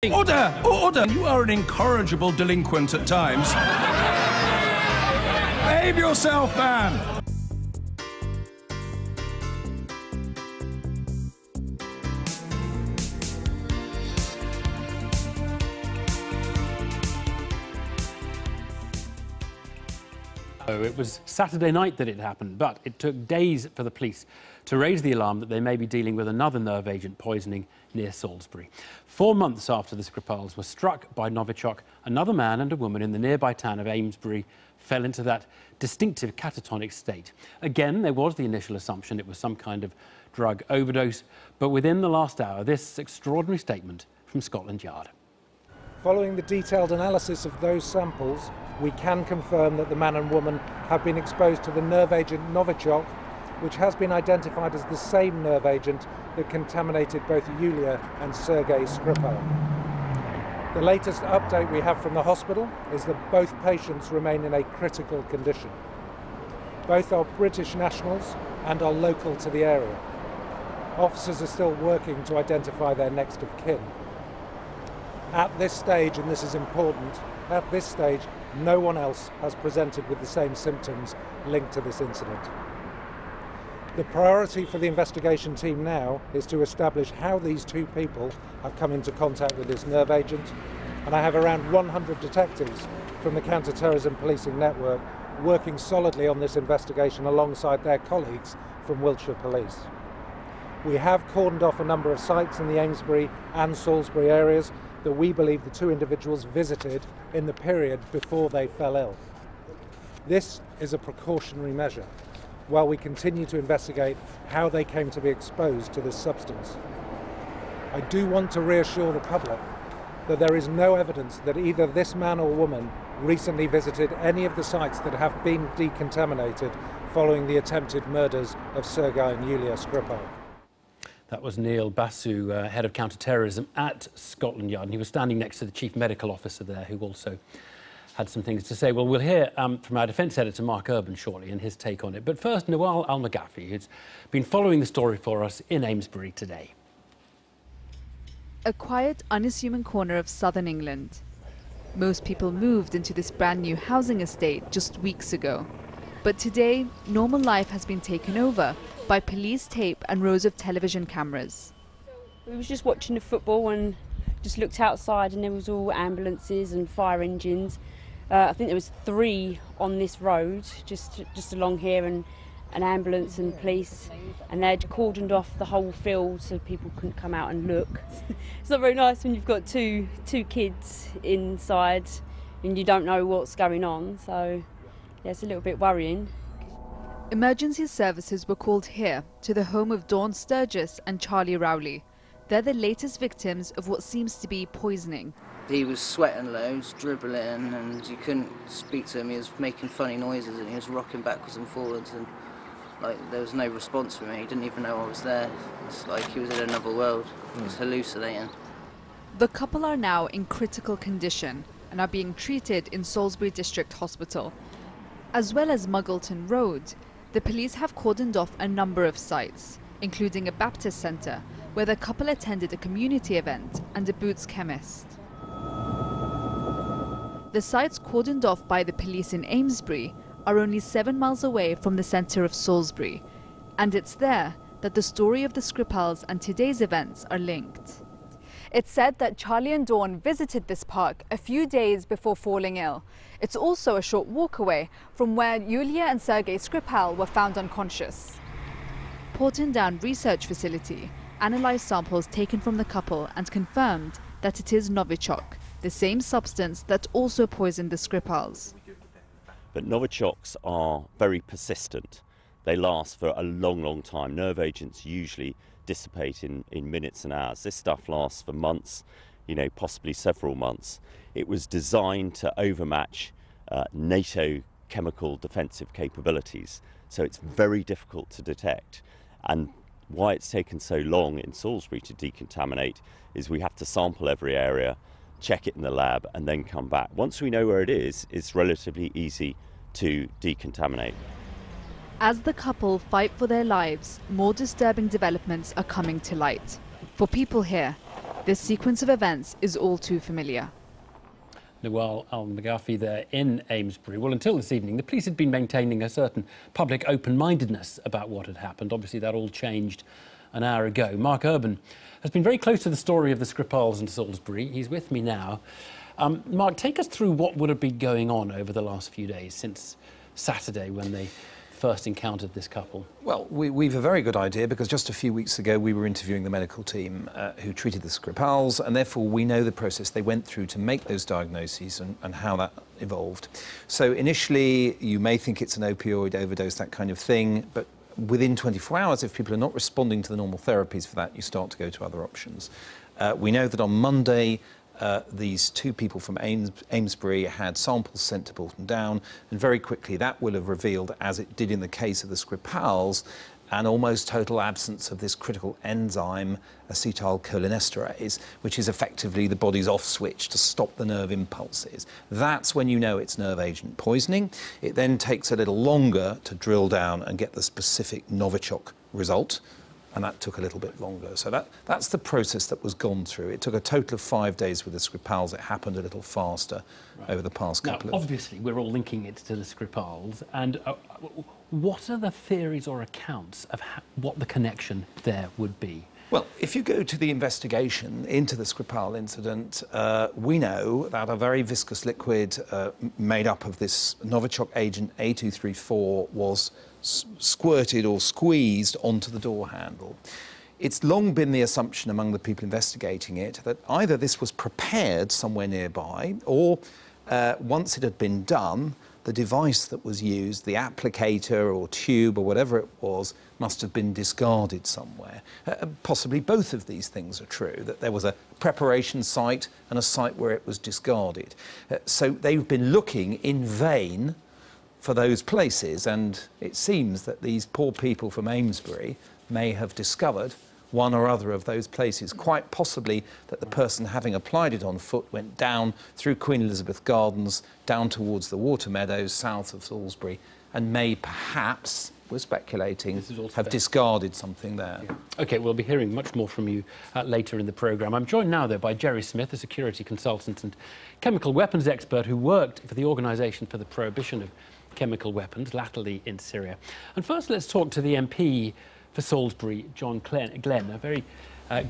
Order! Order! You are an incorrigible delinquent at times. Behave yourself, man! It was Saturday night that it happened, but it took days for the police to raise the alarm that they may be dealing with another nerve agent poisoning near Salisbury. 4 months after the Skripals were struck by Novichok, another man and a woman in the nearby town of Amesbury fell into that distinctive catatonic state. Again, there was the initial assumption it was some kind of drug overdose, but within the last hour, this extraordinary statement from Scotland Yard. Following the detailed analysis of those samples, we can confirm that the man and woman have been exposed to the nerve agent Novichok, which has been identified as the same nerve agent that contaminated both Yulia and Sergei Skripal. The latest update we have from the hospital is that both patients remain in a critical condition. Both are British nationals and are local to the area. Officers are still working to identify their next of kin. At this stage, and this is important, at this stage, no one else has presented with the same symptoms linked to this incident. The priority for the investigation team now is to establish how these two people have come into contact with this nerve agent, and I have around 100 detectives from the Counter-Terrorism Policing Network working solidly on this investigation alongside their colleagues from Wiltshire Police. We have cordoned off a number of sites in the Amesbury and Salisbury areas that we believe the two individuals visited in the period before they fell ill. This is a precautionary measure while we continue to investigate how they came to be exposed to this substance. I do want to reassure the public that there is no evidence that either this man or woman recently visited any of the sites that have been decontaminated following the attempted murders of Sergei and Yulia Skripal. That was Neil Basu, head of counter-terrorism at Scotland Yard, and he was standing next to the chief medical officer there, who also had some things to say. Well, we'll hear from our defence editor, Mark Urban, shortly, and his take on it. But first, Nawal Al-Maghafi, who's been following the story for us in Amesbury today. A quiet, unassuming corner of southern England. Most people moved into this brand new housing estate just weeks ago. But today, normal life has been taken over by police tape and rows of television cameras. We was just watching the football and just looked outside, and there was all ambulances and fire engines. I think there was 3 on this road, just along here, and an ambulance and police, and they'd cordoned off the whole field so people couldn't come out and look. It's not very nice when you've got two kids inside and you don't know what's going on, so yeah, it's a little bit worrying. Emergency services were called here to the home of Dawn Sturgis and Charlie Rowley. They're the latest victims of what seems to be poisoning. He was sweating loads, dribbling, and you couldn't speak to him. He was making funny noises and he was rocking backwards and forwards, and there was no response from me. He didn't even know I was there. It's like he was in another world. He was hallucinating. The couple are now in critical condition and are being treated in Salisbury District Hospital. As well as Muggleton Road, the police have cordoned off a number of sites, including a Baptist centre, where the couple attended a community event, and a Boots chemist. The sites cordoned off by the police in Amesbury are only 7 miles away from the centre of Salisbury, and it's there that the story of the Skripals and today's events are linked. It's said that Charlie and Dawn visited this park a few days before falling ill. It's also a short walk away from where Yulia and Sergei Skripal were found unconscious. Porton Down Research Facility analysed samples taken from the couple and confirmed that it is Novichok, the same substance that also poisoned the Skripals. But Novichoks are very persistent. They last for a long, long time. Nerve agents usually dissipate in minutes and hours. This stuff lasts for months, possibly several months. It was designed to overmatch NATO chemical defensive capabilities, so it's very difficult to detect. And why it's taken so long in Salisbury to decontaminate is we have to sample every area, check it in the lab, and then come back. Once we know where it is, it's relatively easy to decontaminate. As the couple fight for their lives, more disturbing developments are coming to light. For people here, This sequence of events is all too familiar. Nawal Al-Maghafi there in Amesbury. Well, until this evening, the police had been maintaining a certain public open-mindedness about what had happened. Obviously, that all changed an hour ago. Mark Urban has been very close to the story of the Skripals and Salisbury. He's with me now. Mark, take us through what would have been going on over the last few days since Saturday when they first encountered this couple. Well, we've a very good idea because just a few weeks ago we were interviewing the medical team who treated the Skripals, and therefore we know the process they went through to make those diagnoses and how that evolved. So initially you may think it's an opioid overdose, that kind of thing, but within 24 hours, if people are not responding to the normal therapies for that, you start to go to other options. We know that on Monday, these two people from Amesbury had samples sent to Bolton Down, and very quickly that will have revealed, as it did in the case of the Skripals, an almost total absence of this critical enzyme, acetylcholinesterase, which is effectively the body's off switch to stop the nerve impulses. That's when you know it's nerve agent poisoning. It then takes a little longer to drill down and get the specific Novichok result, and that took a little bit longer. So that's the process that was gone through. It took a total of 5 days with the Skripals. It happened a little faster over the past couple of... Obviously, we're all linking it to the Skripals, and what are the theories or accounts of what the connection there would be? Well, if you go to the investigation into the Skripal incident, we know that a very viscous liquid made up of this Novichok agent A234 was squirted or squeezed onto the door handle. It's long been the assumption among the people investigating it that either this was prepared somewhere nearby, or once it had been done, the device that was used, the applicator or tube or whatever it was, must have been discarded somewhere. Possibly both of these things are true, that there was a preparation site and a site where it was discarded. So they've been looking in vain for those places, and it seems that these poor people from Amesbury may have discovered one or other of those places. Quite possibly that the person having applied it on foot went down through Queen Elizabeth Gardens, down towards the Water Meadows, south of Salisbury, and may perhaps, we're speculating, have discarded something there. Yeah. OK, we'll be hearing much more from you later in the programme. I'm joined now, though, by Jerry Smith, a security consultant and chemical weapons expert who worked for the Organisation for the Prohibition of Chemical Weapons, latterly in Syria. And first, let's talk to the MP for Salisbury, John Glenn. A very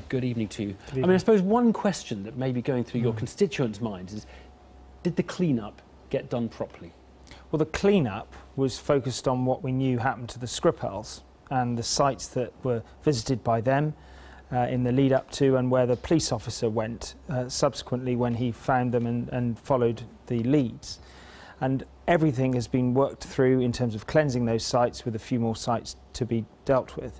good evening to you. I mean, I suppose one question that may be going through your constituents' minds is, did the clean-up get done properly? Well, the clean-up was focused on what we knew happened to the Skripals and the sites that were visited by them in the lead-up to, and where the police officer went subsequently when he found them and followed the leads. And everything has been worked through in terms of cleansing those sites, with a few more sites to be dealt with.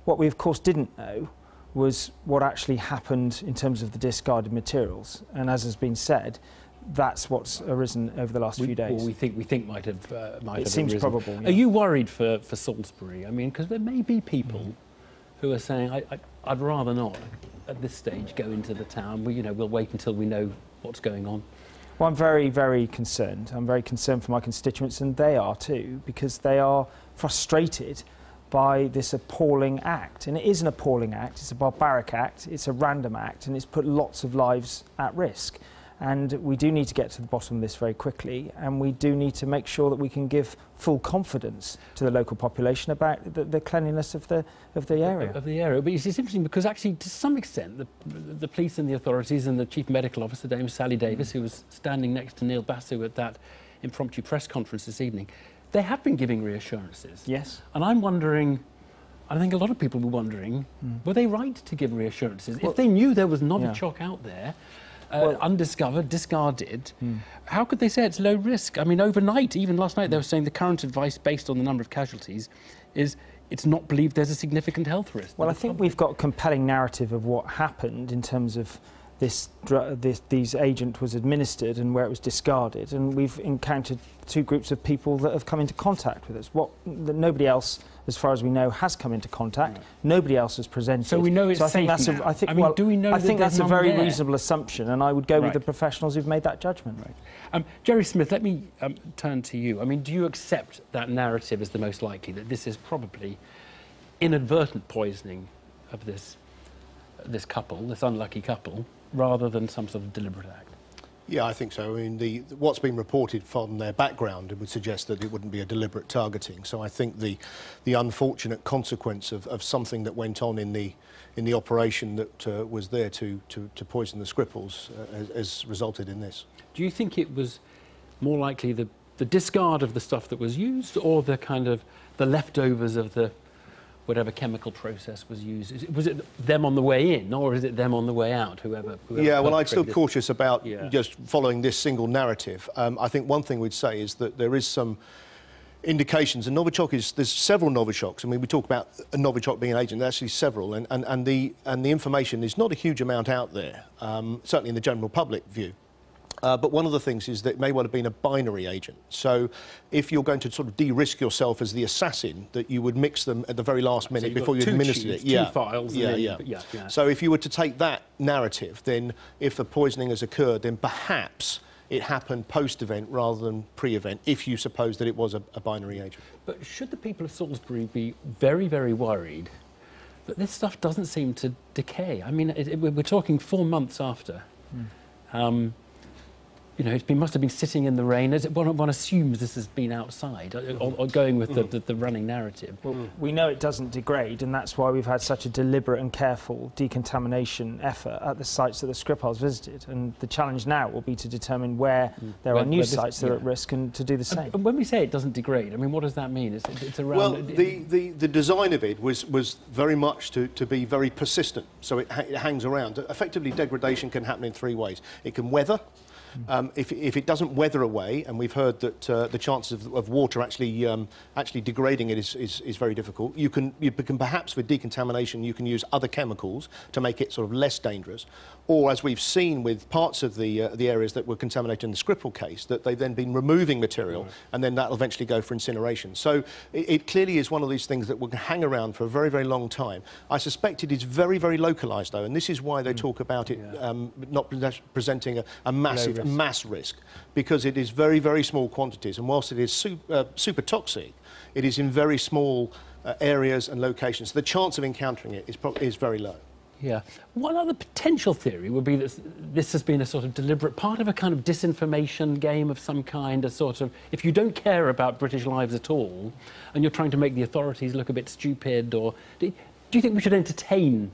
What we of course didn't know was what actually happened in terms of the discarded materials, and as has been said, that's what's arisen over the last few days. Or we think might have it seems arisen. probable. Yeah. Are you worried for Salisbury? I mean, because there may be people who are saying, I'd rather not at this stage go into the town. We'll wait until we know what's going on. Well, I'm very, very concerned. I'm very concerned for my constituents, and they are too, because they are frustrated by this appalling act. And it is an appalling act, it's a barbaric act, it's a random act, and it's put lots of lives at risk. And we do need to get to the bottom of this very quickly, and we do need to make sure that we can give full confidence to the local population about the cleanliness of the area. But it's interesting because actually, to some extent, the police and the authorities and the Chief Medical Officer, Dame Sally Davis, who was standing next to Neil Basu at that impromptu press conference this evening, they have been giving reassurances. Yes. And I'm wondering, I think a lot of people were wondering, were they right to give reassurances? Well, if they knew there was Novichok out there, undiscovered, discarded, how could they say it's low risk? I mean, overnight, even last night, they were saying the current advice, based on the number of casualties, is it's not believed there's a significant health risk. Well, I think we've got a compelling narrative of what happened in terms of these agent was administered and where it was discarded, and we've encountered two groups of people that have come into contact with us. Nobody else, as far as we know, has come into contact. Right. Nobody else has presented. So we know it's so I think safe that's now. Do we know? I think that's a very reasonable assumption, and I would go with the professionals who've made that judgment. Right. Jerry Smith, let me turn to you. I mean, do you accept that narrative as the most likely, that this is probably inadvertent poisoning of this this couple, this unlucky couple, rather than some sort of deliberate act? Yeah, I think so. I mean, what's been reported from their background, it would suggest that it wouldn't be a deliberate targeting. So I think the unfortunate consequence of something that went on in the operation that was there to poison the Skripals has resulted in this. Do you think it was more likely the discard of the stuff that was used, or the kind of the leftovers of the whatever chemical process was used? Was it them on the way in, or is it them on the way out, whoever yeah, well, I'm still cautious about just following this single narrative. I think one thing we'd say is that there is some indications, and Novichok there's several Novichoks. I mean, we talk about a Novichok being an agent, there's actually several, and the information is not a huge amount out there, certainly in the general public view. But one of the things is that it may well have been a binary agent. So if you're going to sort of de-risk yourself as the assassin, that you would mix them at the very last minute before you administered it. Two files. Yeah. So if you were to take that narrative, then if the poisoning has occurred, then perhaps it happened post-event rather than pre-event, if you suppose that it was a binary agent. But should the people of Salisbury be very, very worried that this stuff doesn't seem to decay? I mean, we're talking 4 months after. You know, must have been sitting in the rain. One assumes this has been outside, or going with the running narrative. Well, we know it doesn't degrade, and that's why we've had such a deliberate and careful decontamination effort at the sites that the Skripals visited. And the challenge now will be to determine where there are new sites that are at risk, and to do the same. And when we say it doesn't degrade, I mean, what does that mean? It's around... Well, the design of it was very much to be very persistent, so it hangs around. Effectively, degradation can happen in 3 ways. It can weather. If it doesn't weather away, and we've heard that the chances of water actually degrading it is very difficult. You can perhaps, with decontamination, you can use other chemicals to make it sort of less dangerous. Or, as we've seen with parts of the areas that were contaminated in the Skripal case, that they've then been removing material, and then that'll eventually go for incineration. So it clearly is one of these things that will hang around for a very, very long time. I suspect it is very, very super though, and this is why they talk about it not presenting a mass risk, because it is very, very small quantities, and whilst it is super toxic, it is in very small areas and locations. So the chance of encountering it is very low. Yeah. One other potential theory would be that this has been a sort of deliberate part of a kind of disinformation game of some kind, a sort of, if you don't care about British lives at all, and you're trying to make the authorities look a bit stupid, or... Do you think we should entertain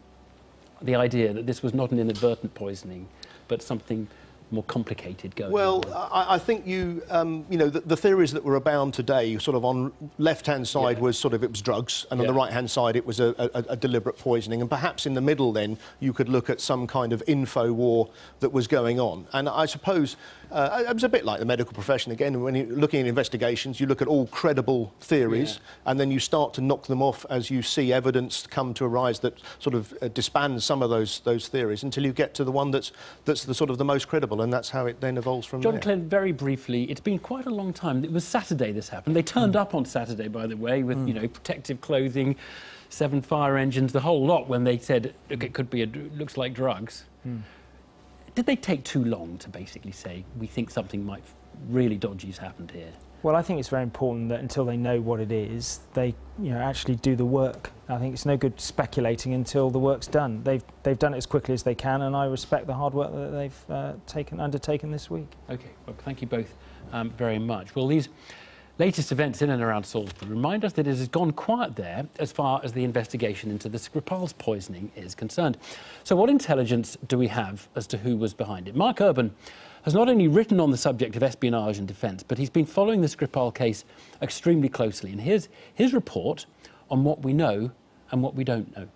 the idea that this was not an inadvertent poisoning, but something more complicated going on? Well, I think you know, the theories that were abound today, sort of on left-hand side was sort of it was drugs, and on the right-hand side it was a deliberate poisoning, and perhaps in the middle then you could look at some kind of info war that was going on. And I suppose it was a bit like the medical profession again. When you're looking at investigations, you look at all credible theories, and then you start to knock them off as you see evidence come to arise that sort of disbands some of those theories, until you get to the one that's the sort of the most credible. And that's how it then evolves from there. John Clem, very briefly, it's been quite a long time. It was Saturday this happened. They turned up on Saturday, by the way, with, you know, protective clothing, 7 fire engines, the whole lot, when they said, look, it could be, looks like drugs. Did they take too long to basically say, we think something might really dodgy's happened here? Well, I think it's very important that until they know what it is, they actually do the work. I think it's no good speculating until the work's done. They've done it as quickly as they can, and I respect the hard work that they've undertaken this week. OK, well, thank you both very much. Well, these latest events in and around Salisbury remind us that it has gone quiet there as far as the investigation into the Skripal's poisoning is concerned. So what intelligence do we have as to who was behind it? Mark Urban has not only written on the subject of espionage and defence, but he's been following the Skripal case extremely closely. And here's his report on what we know and what we don't know.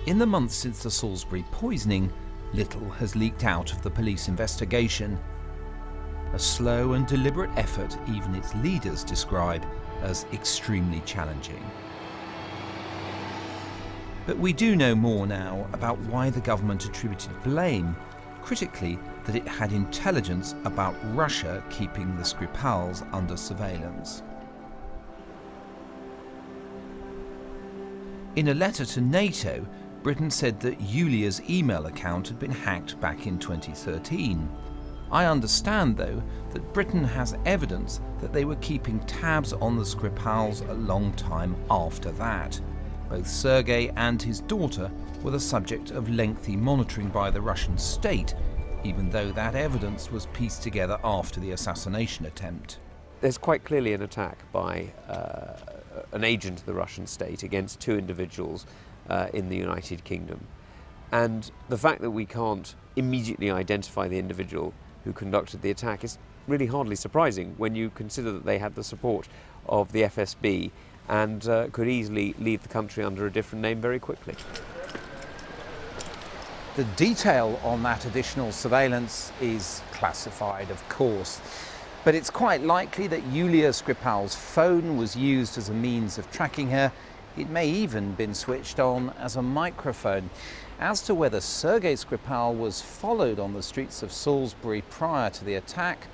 In the months since the Salisbury poisoning, little has leaked out of the police investigation. A slow and deliberate effort even its leaders describe as extremely challenging. But we do know more now about why the government attributed blame, critically that it had intelligence about Russia keeping the Skripals under surveillance. In a letter to NATO, Britain said that Yulia's email account had been hacked back in 2013. I understand, though, that Britain has evidence that they were keeping tabs on the Skripals a long time after that. Both Sergei and his daughter were the subject of lengthy monitoring by the Russian state, even though that evidence was pieced together after the assassination attempt. There's quite clearly an attack by an agent of the Russian state against two individuals in the United Kingdom. And the fact that we can't immediately identify the individual who conducted the attack is really hardly surprising when you consider that they had the support of the FSB and could easily leave the country under a different name very quickly. The detail on that additional surveillance is classified, of course, but it's quite likely that Yulia Skripal's phone was used as a means of tracking her. It may even been switched on as a microphone. As to whether Sergei Skripal was followed on the streets of Salisbury prior to the attack,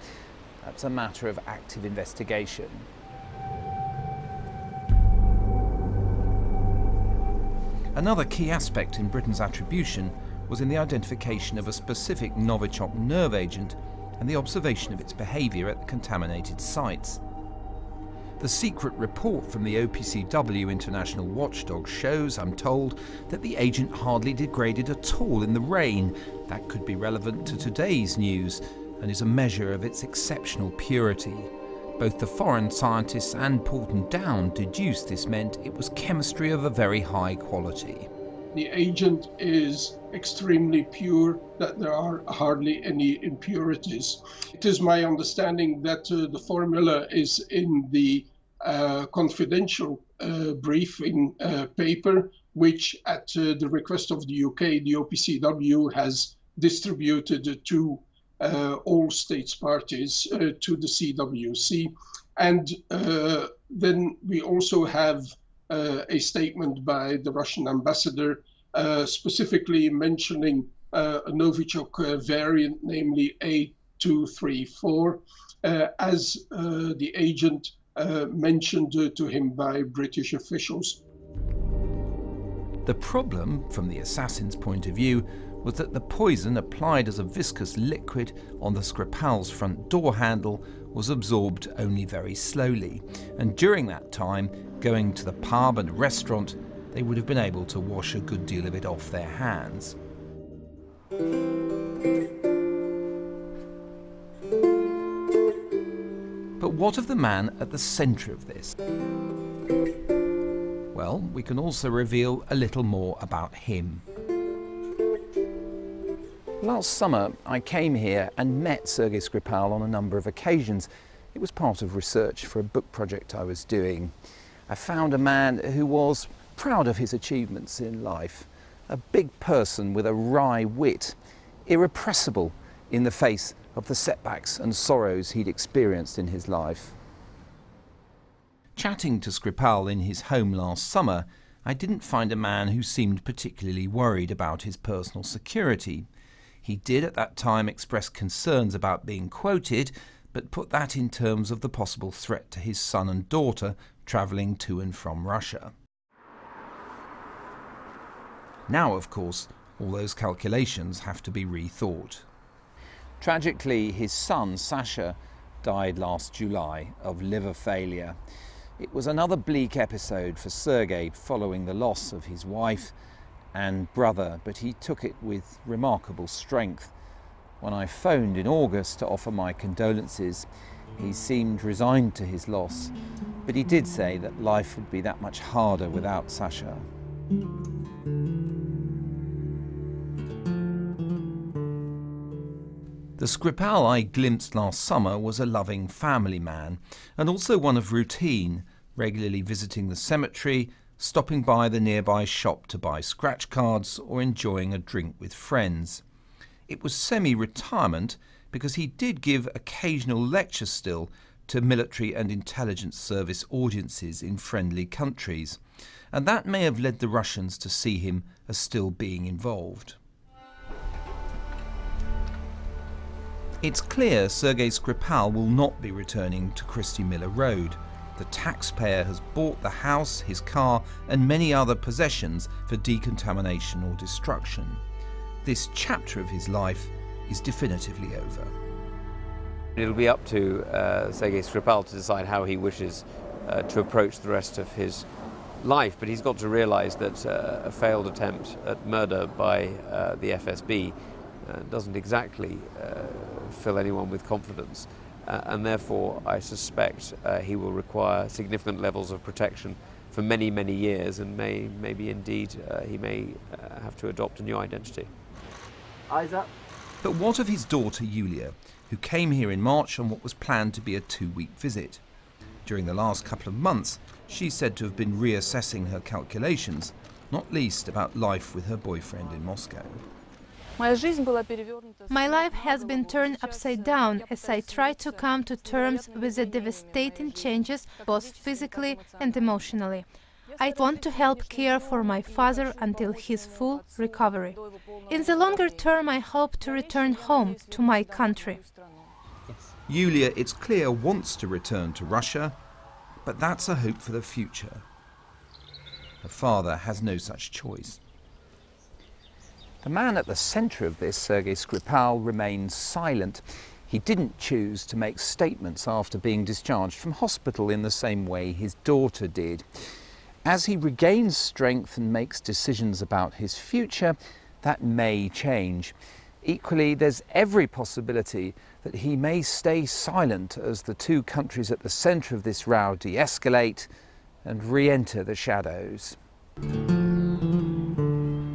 that's a matter of active investigation. Another key aspect in Britain's attribution was in the identification of a specific Novichok nerve agent and the observation of its behaviour at the contaminated sites. The secret report from the OPCW international watchdog shows, I'm told, that the agent hardly degraded at all in the rain. That could be relevant to today's news and is a measure of its exceptional purity. Both the foreign scientists and Porton Down deduced this meant it was chemistry of a very high quality. The agent is extremely pure, that there are hardly any impurities. It is my understanding that the formula is in the confidential briefing paper, which at the request of the UK, the OPCW has distributed to all states parties to the CWC. And then we also have a statement by the Russian ambassador specifically mentioning a Novichok variant, namely A234, as the agent mentioned to him by British officials. The problem, from the assassin's point of view, was that the poison applied as a viscous liquid on the Skripal's front door handle was absorbed only very slowly, and during that time, going to the pub and restaurant, they would have been able to wash a good deal of it off their hands. But what of the man at the centre of this? Well, we can also reveal a little more about him. Last summer, I came here and met Sergei Skripal on a number of occasions. It was part of research for a book project I was doing. I found a man who was proud of his achievements in life, a big person with a wry wit, irrepressible in the face of the setbacks and sorrows he'd experienced in his life. Chatting to Skripal in his home last summer, I didn't find a man who seemed particularly worried about his personal security. He did at that time express concerns about being quoted, but put that in terms of the possible threat to his son and daughter travelling to and from Russia. Now, of course, all those calculations have to be rethought. Tragically, his son, Sasha, died last July of liver failure. It was another bleak episode for Sergei following the loss of his wife and brother, but he took it with remarkable strength. When I phoned in August to offer my condolences, he seemed resigned to his loss, but he did say that life would be that much harder without Sasha. The Skripal I glimpsed last summer was a loving family man, and also one of routine, regularly visiting the cemetery, stopping by the nearby shop to buy scratch cards or enjoying a drink with friends. It was semi-retirement because he did give occasional lectures still to military and intelligence service audiences in friendly countries, and that may have led the Russians to see him as still being involved. It's clear Sergei Skripal will not be returning to Christie Miller Road. The taxpayer has bought the house, his car and many other possessions for decontamination or destruction. This chapter of his life is definitively over. It'll be up to Sergei Skripal to decide how he wishes to approach the rest of his life, but he's got to realise that a failed attempt at murder by the FSB doesn't exactly fill anyone with confidence, and therefore I suspect he will require significant levels of protection for many, many years, and maybe indeed he may have to adopt a new identity. Eyes up. But what of his daughter Yulia, who came here in March on what was planned to be a 2-week visit? During the last couple of months, she's said to have been reassessing her calculations, not least about life with her boyfriend in Moscow. My life has been turned upside down as I try to come to terms with the devastating changes, both physically and emotionally. I want to help care for my father until his full recovery. In the longer term, I hope to return home to my country. Yulia, it's clear, wants to return to Russia, but that's a hope for the future. Her father has no such choice. The man at the centre of this, Sergei Skripal, remains silent. He didn't choose to make statements after being discharged from hospital in the same way his daughter did. As he regains strength and makes decisions about his future, that may change. Equally, there's every possibility that he may stay silent as the two countries at the centre of this row de-escalate and re-enter the shadows.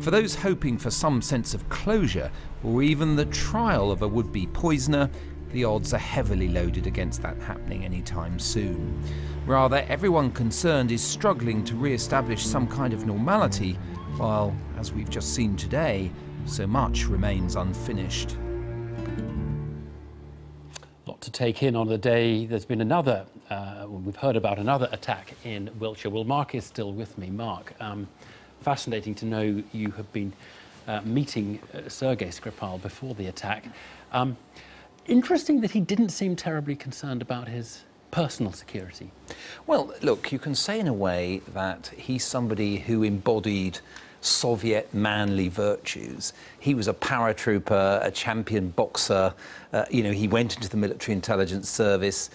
For those hoping for some sense of closure, or even the trial of a would-be poisoner, the odds are heavily loaded against that happening anytime soon. Rather, everyone concerned is struggling to re-establish some kind of normality, while, as we've just seen today, so much remains unfinished. A lot to take in on the day. There's been another, we've heard about another attack in Wiltshire. Well, Mark is still with me. Mark, fascinating to know you have been meeting Sergei Skripal before the attack. Interesting that he didn't seem terribly concerned about his personal security. Well, look, you can say in a way that he's somebody who embodied Soviet manly virtues. He was a paratrooper, a champion boxer. You know, he went into the military intelligence service.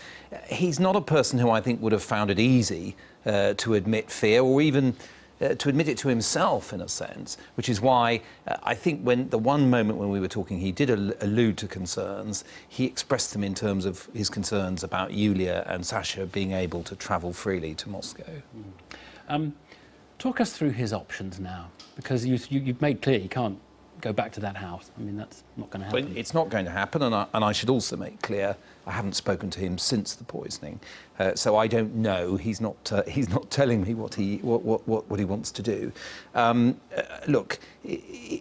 He's not a person who I think would have found it easy to admit fear, or even to admit it to himself, in a sense, which is why I think when the one moment when we were talking, he did allude to concerns. He expressed them in terms of his concerns about Yulia and Sasha being able to travel freely to Moscow. Talk us through his options now, because you've made clear he can't go back to that house. I mean, that's not going to happen. Well, it's not going to happen, and I should also make clear I haven't spoken to him since the poisoning, so I don't know. He's not telling me what he wants to do. Look,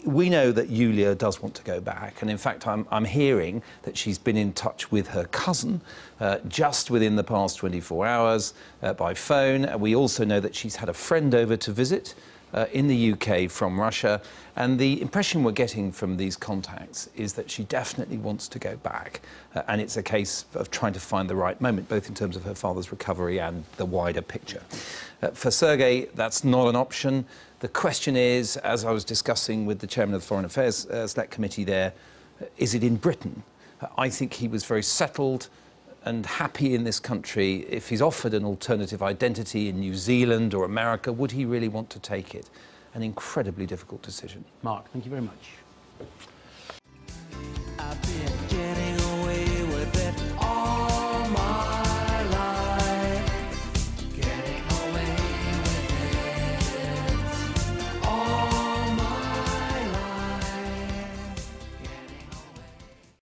we know that Yulia does want to go back, and in fact, I'm hearing that she's been in touch with her cousin just within the past 24 hours by phone. We also know that she's had a friend over to visit in the UK from Russia, and the impression we're getting from these contacts is that she definitely wants to go back, and it's a case of trying to find the right moment, both in terms of her father's recovery and the wider picture. For Sergei, that's not an option. The question is, as I was discussing with the chairman of the Foreign Affairs Select Committee there, is it in Britain? I think he was very settled and happy in this country. If he's offered an alternative identity in New Zealand or America, would he really want to take it? An incredibly difficult decision. Mark, thank you very much.